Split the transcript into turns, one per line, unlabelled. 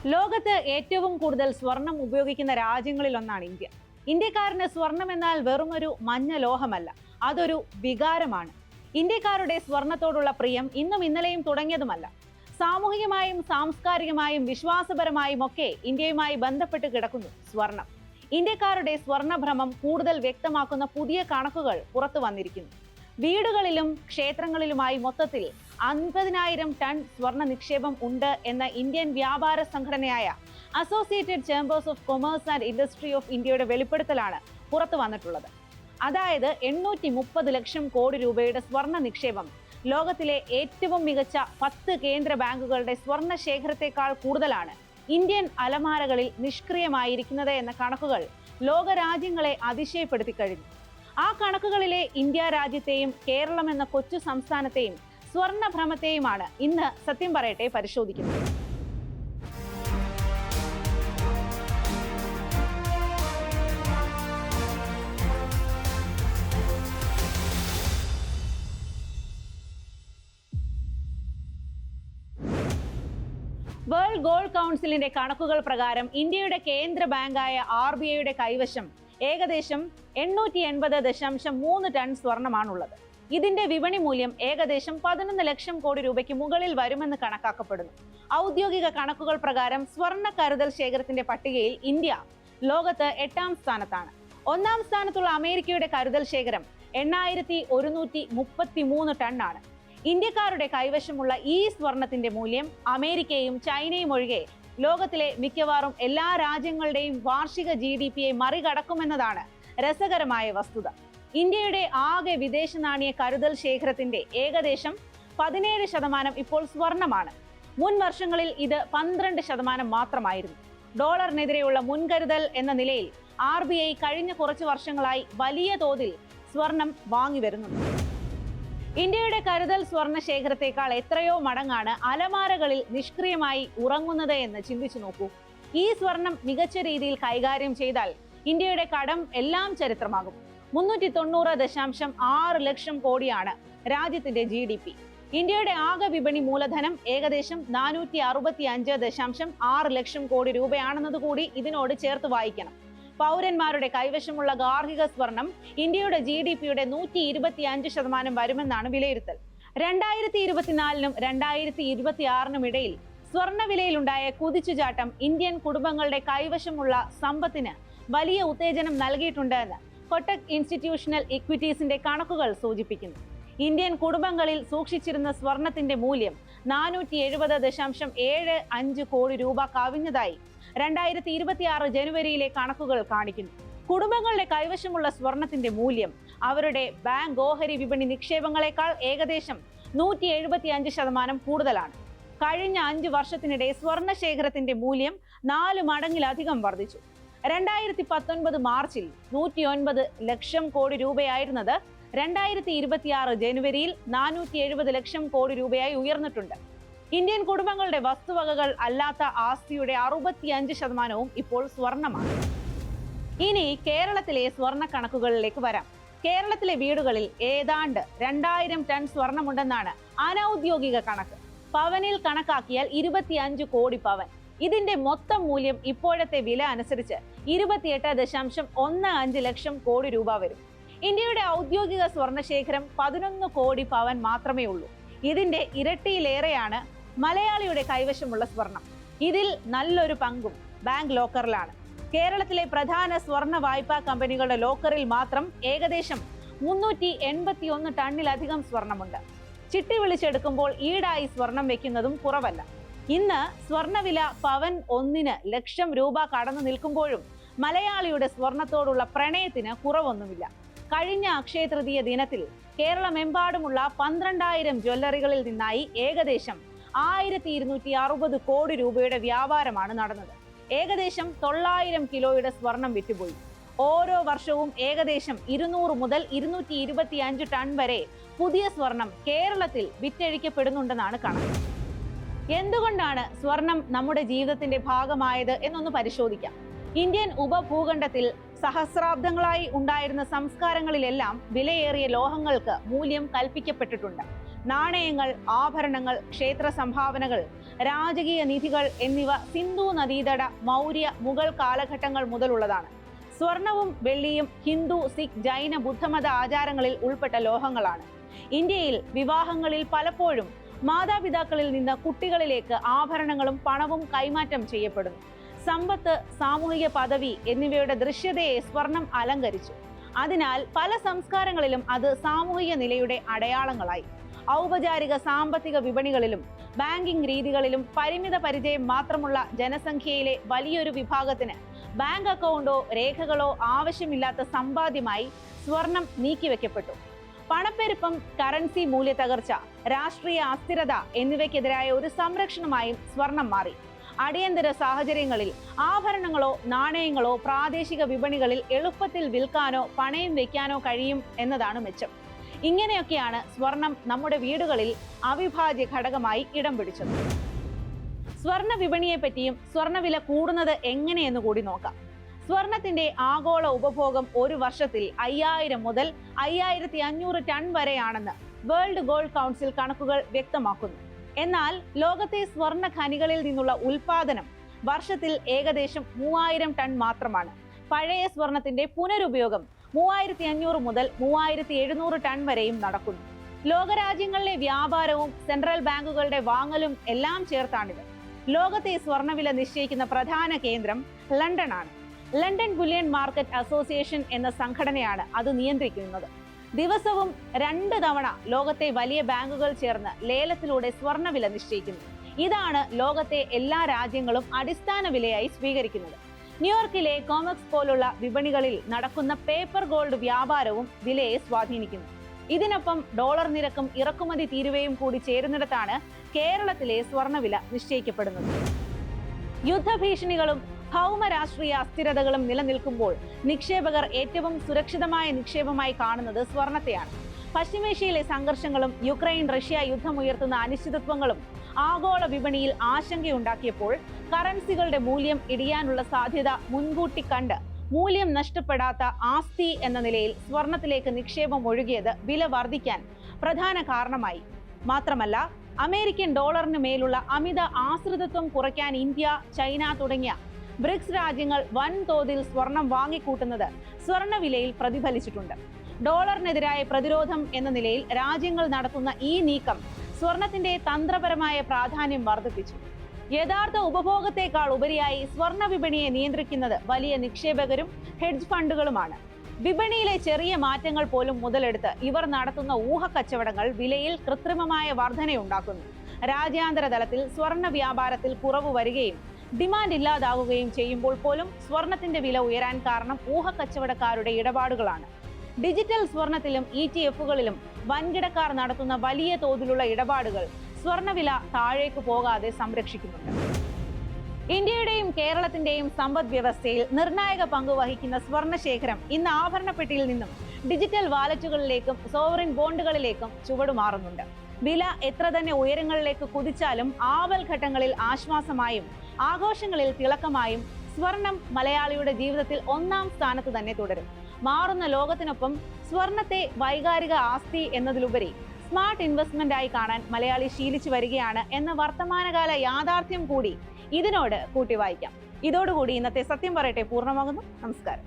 ലോകത്ത് ഏറ്റവും കൂടുതൽ സ്വർണം ഉപയോഗിക്കുന്ന രാജ്യങ്ങളിലൊന്നാണ് ഇന്ത്യ. ഇന്ത്യക്കാരന് സ്വർണം എന്നാൽ വെറുമൊരു മഞ്ഞ ലോഹമല്ല, അതൊരു വികാരമാണ്. ഇന്ത്യക്കാരുടെ സ്വർണത്തോടുള്ള പ്രിയം ഇന്നും ഇന്നലെയും തുടങ്ങിയതുമല്ല. സാമൂഹികമായും സാംസ്കാരികമായും വിശ്വാസപരമായും ഒക്കെ ഇന്ത്യയുമായി ബന്ധപ്പെട്ട് കിടക്കുന്നു സ്വർണം. ഇന്ത്യക്കാരുടെ സ്വർണഭ്രമം കൂടുതൽ വ്യക്തമാക്കുന്ന പുതിയ കണക്കുകൾ പുറത്തു വന്നിരിക്കുന്നു. വീടുകളിലും ക്ഷേത്രങ്ങളിലുമായി മൊത്തത്തിൽ 50,000 ടൺ സ്വർണ്ണ നിക്ഷേപം ഉണ്ട് എന്ന ഇന്ത്യൻ വ്യാപാര സംഘടനയായ associated chambers of commerce and industry of ഇന്ത്യയുടെ വെളിപ്പെടുത്തലാണ് പുറത്തു വന്നിട്ടുള്ളത്. അതായത് 830 ലക്ഷം കോടി രൂപയുടെ സ്വർണ്ണ നിക്ഷേപം ലോകത്തിലെ ഏറ്റവും മികച്ച 10 കേന്ദ്ര ബാങ്കുകളുടെ സ്വർണ്ണ ശേഖരത്തെക്കാൾ കൂടുതലാണ് ഇന്ത്യൻ അലമാരകളിൽ നിഷ്ക്രിയമായിരിക്കുന്നത് എന്ന കണക്കുകൾ ലോകരാജ്യങ്ങളെ അതിശയപ്പെടുത്തി കഴിഞ്ഞു. ആ കണക്കുകളിലെ ഇന്ത്യ രാജ്യത്തെയും കേരളം എന്ന കൊച്ചു സംസ്ഥാനത്തെയും സ്വർണഭ്രമത്തെയുമാണ് ഇന്ന് സത്യം പറയട്ടെ പരിശോധിക്കുന്നത്. വേൾഡ് ഗോൾഡ് കൗൺസിലിന്റെ കണക്കുകൾ പ്രകാരം ഇന്ത്യയുടെ കേന്ദ്ര ബാങ്കായ RBIയുടെ കൈവശം ഏകദേശം 880.3 ടൺ സ്വർണമാണുള്ളത്. ഇതിന്റെ വിപണി മൂല്യം ഏകദേശം 11 ലക്ഷം കോടി രൂപയ്ക്ക് മുകളിൽ വരുമെന്ന് കണക്കാക്കപ്പെടുന്നു. ഔദ്യോഗിക കണക്കുകൾ പ്രകാരം സ്വർണ്ണ കരുതൽ ശേഖരത്തിന്റെ പട്ടികയിൽ ഇന്ത്യ ലോകത്ത് 8ാം സ്ഥാനത്താണ്. 1ാം സ്ഥാനത്തുള്ള അമേരിക്കയുടെ കരുതൽ ശേഖരം 8133 ടണ്ണാണ്. ഇന്ത്യക്കാരുടെ കൈവശമുള്ള ഈ സ്വർണത്തിന്റെ മൂല്യം അമേരിക്കയും ചൈനയും ഒഴികെ ലോകത്തിലെ മിക്കവാറും എല്ലാ രാജ്യങ്ങളുടെയും വാർഷിക GDPയെ മറികടക്കുമെന്നതാണ് രസകരമായ വസ്തുത. ഇന്ത്യയുടെ ആകെ വിദേശ നാണയ കരുതൽ ശേഖരത്തിന്റെ ഏകദേശം 17% ഇപ്പോൾ സ്വർണമാണ്. മുൻ വർഷങ്ങളിൽ ഇത് 12% മാത്രമായിരുന്നു. ഡോളറിനെതിരെയുള്ള മുൻകരുതൽ എന്ന നിലയിൽ RBI കഴിഞ്ഞ കുറച്ച് വർഷങ്ങളായി വലിയ തോതിൽ സ്വർണം വാങ്ങി വരുന്നുണ്ട്. ഇന്ത്യയുടെ കരുതൽ സ്വർണ്ണ ശേഖരത്തെക്കാൾ എത്രയോ മടങ്ങാണ് അലമാരകളിൽ നിഷ്ക്രിയമായി ഉറങ്ങുന്നത് എന്ന് ചിന്തിച്ചു നോക്കൂ. ഈ സ്വർണം മികച്ച രീതിയിൽ കൈകാര്യം ചെയ്താൽ ഇന്ത്യയുടെ കടം എല്ലാം ചരിത്രമാകും. 390.6 ലക്ഷം കോടിയാണ് രാജ്യത്തിന്റെ GDP. ഇന്ത്യയുടെ ആകെ വിപണി മൂലധനം ഏകദേശം 465.6 ലക്ഷം കോടി രൂപയാണെന്നതുകൂടി ഇതിനോട് ചേർത്ത് വായിക്കണം. പൗരന്മാരുടെ കൈവശമുള്ള ഗാർഹിക സ്വർണം ഇന്ത്യയുടെ GDPയുടെ 125% വരുമെന്നാണ് വിലയിരുത്തൽ. 2024നും 2026നും ഇടയിൽ സ്വർണ്ണ വിലയിലുണ്ടായ കുതിച്ചുചാട്ടം ഇന്ത്യൻ കുടുംബങ്ങളുടെ കൈവശമുള്ള സമ്പത്തിന് വലിയ ഉത്തേജനം നൽകിയിട്ടുണ്ട് എന്ന് കൊട്ടക് ഇൻസ്റ്റിറ്റ്യൂഷണൽ ഇക്വിറ്റീസിന്റെ കണക്കുകൾ സൂചിപ്പിക്കുന്നു. ഇന്ത്യൻ കുടുംബങ്ങളിൽ സൂക്ഷിച്ചിരുന്ന സ്വർണത്തിന്റെ മൂല്യം 470.75 കോടി രൂപ കവിഞ്ഞതായി 2026 ജനുവരിയിലെ കണക്കുകൾ കാണിക്കുന്നു. കുടുംബങ്ങളുടെ കൈവശമുള്ള സ്വർണത്തിന്റെ മൂല്യം അവരുടെ ബാങ്ക് ഓഹരി വിപണി നിക്ഷേപങ്ങളെക്കാൾ ഏകദേശം 175% കൂടുതലാണ്. കഴിഞ്ഞ 5 വർഷത്തിനിടെ സ്വർണ്ണ ശേഖരത്തിന്റെ മൂല്യം 4 മടങ്ങിലധികം വർദ്ധിച്ചു. 2019 മാർച്ചിൽ 109 ലക്ഷം കോടി രൂപയായിരുന്നത് 2026 ജനുവരിയിൽ 470 ലക്ഷം കോടി രൂപയായി ഉയർന്നിട്ടുണ്ട്. ഇന്ത്യൻ കുടുംബങ്ങളുടെ വസ്തുവകകൾ അല്ലാത്ത ആസ്തിയുടെ 65% ഇപ്പോൾ സ്വർണമാണ്. ഇനി കേരളത്തിലെ സ്വർണ്ണ കണക്കുകളിലേക്ക് വരാം. കേരളത്തിലെ വീടുകളിൽ ഏതാണ്ട് 2000 ടൺ സ്വർണമുണ്ടെന്നാണ് അനൌദ്യോഗിക കണക്ക്. പവനിൽ കണക്കാക്കിയാൽ 25 കോടി പവൻ. ഇതിന്റെ മൊത്തം മൂല്യം ഇപ്പോഴത്തെ വില അനുസരിച്ച് 28.15 ലക്ഷം കോടി രൂപ വരും. ഇന്ത്യയുടെ ഔദ്യോഗിക സ്വർണ്ണശേഖരം 11 കോടി പവൻ മാത്രമേ ഉള്ളൂ. ഇതിന്റെ ഇരട്ടിയിലേറെയാണ് മലയാളിയുടെ കൈവശമുള്ള സ്വർണം. ഇതിൽ നല്ലൊരു പങ്കും ബാങ്ക് ലോക്കറിലാണ്. കേരളത്തിലെ പ്രധാന സ്വർണ്ണ വായ്പാ കമ്പനികളുടെ ലോക്കറിൽ മാത്രം ഏകദേശം 381 ടണ്ണിലധികം സ്വർണമുണ്ട്. ചിട്ടി വിളിച്ചെടുക്കുമ്പോൾ ഈടായി സ്വർണം വെക്കുന്നതും കുറവല്ല. ഇന്ന് സ്വർണ്ണവില പവൻ 1 ലക്ഷം രൂപ കടന്നു നിൽക്കുമ്പോഴും മലയാളിയുടെ സ്വർണത്തോടുള്ള പ്രണയത്തിന് കുറവൊന്നുമില്ല. കഴിഞ്ഞ അക്ഷയ തൃതീയ ദിനത്തിൽ കേരളമെമ്പാടുമുള്ള 12,000 ജ്വല്ലറികളിൽ നിന്നായി ഏകദേശം 1260 കോടി രൂപയുടെ വ്യാപാരമാണ് നടന്നത്. ഏകദേശം 900 കിലോയുടെ സ്വർണം വിറ്റുപോയി. ഓരോ വർഷവും ഏകദേശം 200 മുതൽ 225 ടൺ വരെ പുതിയ സ്വർണം കേരളത്തിൽ വിറ്റഴിക്കപ്പെടുന്നുണ്ടെന്നാണ് കണക്ക്. എന്തുകൊണ്ടാണ് സ്വർണം നമ്മുടെ ജീവിതത്തിന്റെ ഭാഗമായത് എന്നൊന്ന് പരിശോധിക്കാം. ഇന്ത്യൻ ഉപഭൂഖണ്ഡത്തിൽ സഹസ്രാബ്ദങ്ങളായി ഉണ്ടായിരുന്ന സംസ്കാരങ്ങളിലെല്ലാം വിലയേറിയ ലോഹങ്ങൾക്ക് മൂല്യം കൽപ്പിക്കപ്പെട്ടിട്ടുണ്ട്. നാണയങ്ങൾ, ആഭരണങ്ങൾ, ക്ഷേത്ര സംഭാവനകൾ, രാജകീയ നിധികൾ എന്നിവ സിന്ധു നദീതട, മൗര്യ, മുഗൾ കാലഘട്ടങ്ങൾ മുതലുള്ളതാണ്. സ്വർണവും വെള്ളിയും ഹിന്ദു, സിഖ്, ജൈന, ബുദ്ധമത ആചാരങ്ങളിൽ ഉൾപ്പെട്ട ലോഹങ്ങളാണ്. ഇന്ത്യയിൽ വിവാഹങ്ങളിൽ പലപ്പോഴും മാതാപിതാക്കളിൽ നിന്ന് കുട്ടികളിലേക്ക് ആഭരണങ്ങളും പണവും കൈമാറ്റം ചെയ്യപ്പെടുന്നു. സമ്പത്ത്, സാമൂഹിക പദവി എന്നിവയുടെ ദൃശ്യതയെ സ്വർണം അലങ്കരിച്ചു. അതിനാൽ പല സംസ്കാരങ്ങളിലും അത് സാമൂഹിക നിലയുടെ അടയാളങ്ങളായി. ഔപചാരിക സാമ്പത്തിക വിപണികളിലും ബാങ്കിംഗ് രീതികളിലും പരിമിത പരിചയം മാത്രമുള്ള ജനസംഖ്യയിലെ വലിയൊരു വിഭാഗത്തിന് ബാങ്ക് അക്കൗണ്ടോ രേഖകളോ ആവശ്യമില്ലാത്ത സമ്പാദ്യമായി സ്വർണം നീക്കിവെക്കപ്പെട്ടു. പണപ്പെരുപ്പം, കറൻസി മൂല്യത്തകർച്ച, രാഷ്ട്രീയ അസ്ഥിരത എന്നിവയ്ക്കെതിരായ ഒരു സംരക്ഷണമായും സ്വർണം മാറി. അടിയന്തര സാഹചര്യങ്ങളിൽ ആഭരണങ്ങളോ നാണയങ്ങളോ പ്രാദേശിക വിപണികളിൽ എളുപ്പത്തിൽ വിൽക്കാനോ പണയം വെക്കാനോ കഴിയും എന്നതാണ് മെച്ചം. ഇങ്ങനെയൊക്കെയാണ് സ്വർണം നമ്മുടെ വീടുകളിൽ അവിഭാജ്യ ഘടകമായി ഇടം പിടിച്ചത്. സ്വർണ്ണ വിപണിയെ പറ്റിയും സ്വർണ്ണവില കൂടുന്നത് എങ്ങനെയെന്ന് കൂടി നോക്കാം. സ്വർണത്തിന്റെ ആഗോള ഉപഭോഗം ഒരു വർഷത്തിൽ 5000 മുതൽ 5500 ടൺ വരെയാണെന്ന് വേൾഡ് ഗോൾഡ് കൗൺസിൽ കണക്കുകൾ വ്യക്തമാക്കുന്നു. എന്നാൽ ലോകത്തെ സ്വർണ്ണ ഖനികളിൽ നിന്നുള്ള ഉൽപാദനം വർഷത്തിൽ ഏകദേശം 3000 ടൺ മാത്രമാണ്. പഴയ സ്വർണത്തിന്റെ പുനരുപയോഗം 3500 മുതൽ 3700 ടൺ വരെയും നടക്കുന്നു. ലോകരാജ്യങ്ങളിലെ വ്യാപാരവും സെൻട്രൽ ബാങ്കുകളുടെ വാങ്ങലും എല്ലാം ചേർത്താണിത്. ലോകത്തെ സ്വർണ്ണവില നിശ്ചയിക്കുന്ന പ്രധാന കേന്ദ്രം ലണ്ടനാണ്. ലണ്ടൻ ബുള്ളിയൻ മാർക്കറ്റ് അസോസിയേഷൻ എന്ന സംഘടനയാണ് അത് നിയന്ത്രിക്കുന്നത്. ദിവസവും 2 തവണ ലോകത്തെ വലിയ ബാങ്കുകൾ ചേർന്ന് ലേലത്തിലൂടെ സ്വർണ്ണവില നിശ്ചയിക്കുന്നു. ഇതാണ് ലോകത്തെ എല്ലാ രാജ്യങ്ങളും അടിസ്ഥാന വിലയായി സ്വീകരിക്കുന്നത്. ന്യൂയോർക്കിലെ കോമക്സ് പോലുള്ള വിപണികളിൽ നടക്കുന്ന പേപ്പർ ഗോൾഡ് വ്യാപാരവും വിലയെ സ്വാധീനിക്കുന്നു. ഇതിനൊപ്പം ഡോളർ നിരക്കും ഇറക്കുമതി തീരുവയും കൂടി ചേരുന്നിടത്താണ് കേരളത്തിലെ സ്വർണ്ണവില നിശ്ചയിക്കപ്പെടുന്നത്. യുദ്ധഭീഷണികളും ഭൗമ രാഷ്ട്രീയ അസ്ഥിരതകളും നിലനിൽക്കുമ്പോൾ നിക്ഷേപകർ ഏറ്റവും സുരക്ഷിതമായ നിക്ഷേപമായി കാണുന്നത് സ്വർണത്തെയാണ്. പശ്ചിമേഷ്യയിലെ സംഘർഷങ്ങളും യുക്രൈൻ റഷ്യ യുദ്ധമുയർത്തുന്ന അനിശ്ചിതത്വങ്ങളും ആഗോള വിപണിയിൽ ആശങ്കയുണ്ടാക്കിയപ്പോൾ കറൻസികളുടെ മൂല്യം ഇടിയാനുള്ള സാധ്യത മുൻകൂട്ടി കണ്ട് മൂല്യം നഷ്ടപ്പെടാത്ത ആസ്തി എന്ന നിലയിൽ സ്വർണത്തിലേക്ക് നിക്ഷേപം ഒഴുകിയത് വില വർദ്ധിക്കാൻ പ്രധാന കാരണമായി. മാത്രമല്ല, അമേരിക്കൻ ഡോളറിന് മേലുള്ള അമിത ആശ്രിതത്വം കുറയ്ക്കാൻ ഇന്ത്യ, ചൈന തുടങ്ങിയ ബ്രിക്സ് രാജ്യങ്ങൾ വൻതോതിൽ സ്വർണം വാങ്ങിക്കൂട്ടുന്നത് സ്വർണ്ണവിലയിൽ പ്രതിഫലിച്ചിട്ടുണ്ട്. ഡോളറിനെതിരായ പ്രതിരോധം എന്ന നിലയിൽ രാജ്യങ്ങൾ നടത്തുന്ന ഈ നീക്കം സ്വർണത്തിന്റെ തന്ത്രപരമായ പ്രാധാന്യം വർദ്ധിപ്പിച്ചു. യഥാർത്ഥ ഉപഭോഗത്തെക്കാൾ ഉപരിയായി സ്വർണ്ണ വിപണിയെ നിയന്ത്രിക്കുന്നത് വലിയ നിക്ഷേപകരും ഹെഡ്ജ് ഫണ്ടുകളുമാണ്. വിപണിയിലെ ചെറിയ മാറ്റങ്ങൾ പോലും മുതലെടുത്ത് ഇവർ നടത്തുന്ന ഊഹക്കച്ചവടങ്ങൾ വിലയിൽ കൃത്രിമമായ വർധനയുണ്ടാക്കുന്നു. രാജ്യാന്തര തലത്തിൽ സ്വർണ്ണ വ്യാപാരത്തിൽ കുറവ് വരികയും ഡിമാൻഡ് ഇല്ലാതാവുകയും ചെയ്യുമ്പോൾ പോലും സ്വർണത്തിന്റെ വില ഉയരാൻ കാരണം ഊഹക്കച്ചവടക്കാരുടെ ഇടപാടുകളാണ്. ഡിജിറ്റൽ സ്വർണത്തിലും ETF-കളിലും വൻകിടക്കാർ നടത്തുന്ന വലിയ തോതിലുള്ള ഇടപാടുകൾ സ്വർണ്ണവില താഴേക്ക് പോകാതെ സംരക്ഷിക്കുന്നുണ്ട്. ഇന്ത്യയുടെയും കേരളത്തിന്റെയും സമ്പദ് വ്യവസ്ഥയിൽ നിർണായക പങ്ക് വഹിക്കുന്ന സ്വർണ്ണശേഖരം ഇന്ന് ആഭരണപ്പെട്ടിയിൽ നിന്നും ഡിജിറ്റൽ വാലറ്റുകളിലേക്കും സോവറിൻ ബോണ്ടുകളിലേക്കും ചുവടുമാറുന്നുണ്ട്. വില എത്ര തന്നെ ഉയരങ്ങളിലേക്ക് കുതിച്ചാലും ആവൽ ഘട്ടങ്ങളിൽ ആശ്വാസമായും ആഘോഷങ്ങളിൽ തിളക്കമായും സ്വർണം മലയാളിയുടെ ജീവിതത്തിൽ 1-ാം സ്ഥാനത്ത് തന്നെ തുടരും. മാറുന്ന ലോകത്തിനൊപ്പം സ്വർണത്തെ വൈകാരിക ആസ്തി എന്നതിലുപരി സ്മാർട്ട് ഇൻവെസ്റ്റ്മെന്റ് ആയി കാണാൻ മലയാളി ശീലിച്ചു വരികയാണ് എന്ന വർത്തമാനകാല യാഥാർത്ഥ്യം കൂടി ഇതിനോട് കൂട്ടി വായിക്കാം. ഇതോടുകൂടി ഇന്നത്തെ സത്യം പറയട്ടെ പൂർണ്ണമാകുന്നു. നമസ്കാരം.